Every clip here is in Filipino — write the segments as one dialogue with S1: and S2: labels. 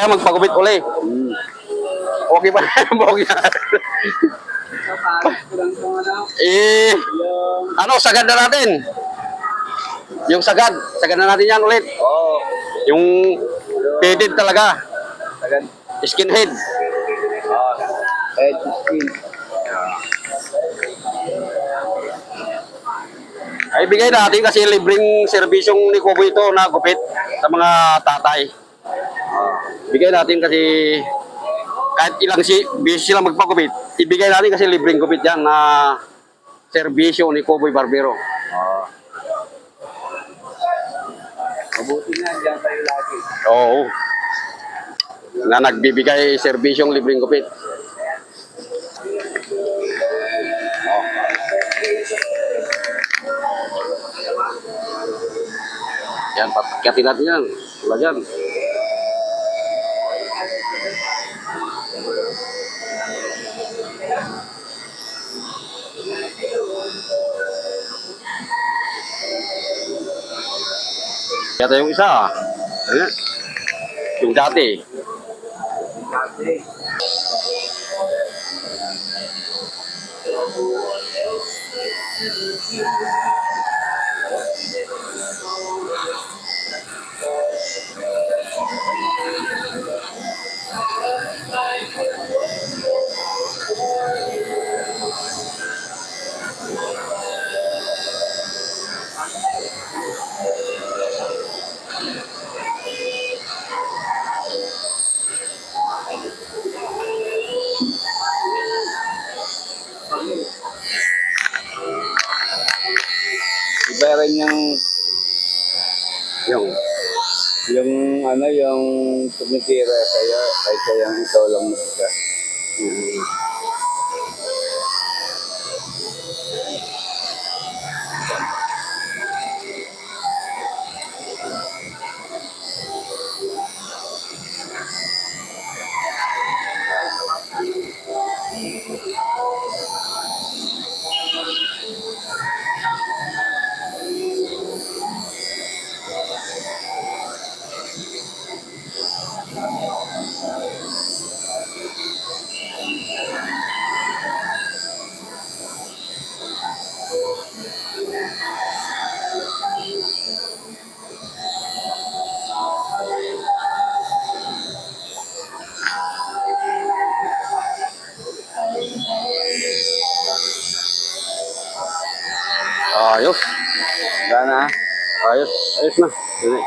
S1: kaya magpagupit uli. Okay ba? Okay na. Eh, ano, sagad na natin. Yung sagad na natin yan ulit.
S2: Oo.
S1: Yung faded talaga.
S2: Sagad.
S1: Skinhead.
S2: Oo. Head skin.
S1: Ay, bigay natin kasi libreng serbisyong ni Kubo ito na gupit sa mga tatay. Bigay natin kasi kahit ilang beses sila magpagupit, ibigay natin kasi libreng gupit yan na serbisyo ni Kuboy Barbero.
S2: Oo. Mabuti nga, dyan tayo lagi.
S1: Oo. Na nagbibigay serbisyong libreng gupit. Yan, patyatin natin yan. Wala dyan. Kaya yung isa. Ayan. Yung dati.
S2: Iba rin
S1: Yung.
S2: yung ano, yung tumitira sa'yo, kaysa yung ikaw lang mag-isa.
S1: Ayos.
S2: Wala na.
S1: Ayos. Ayos na. Yun eh.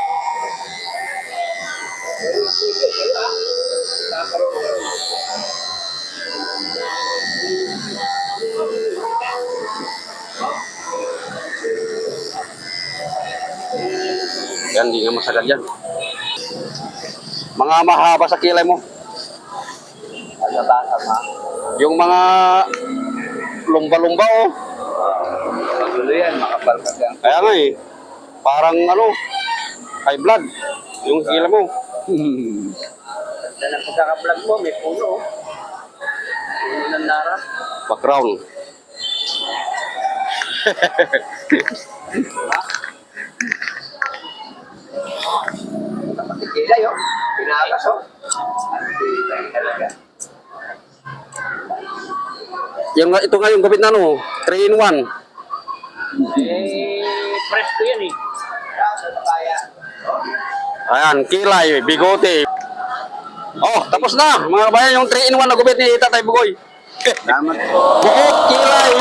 S1: Yan, hindi nga masagad yan. Mga mahaba sa kilay mo.
S2: Pagkatakas ha.
S1: Yung mga lumba-lumba oh.
S2: Magulo yan, makapal ka dyan.
S1: Kaya nga eh. Parang ano, high blood. Yung kilay mo.
S2: Ganda ng pagkaka-vlog mo, may puno. Puno ng nara.
S1: Background.
S2: Pati kilay oh. Pinakas oh. Kilay talaga.
S1: Ito nga yung gupit na ano, 3-in-1.
S2: Presto yan eh.
S1: Ayan, kilay, bigote. Oh, tapos na. Mga kabayan, yung 3-in-1 na gupit ni Tatay Bugoy.
S2: Salamat.
S1: Buhok, kilay,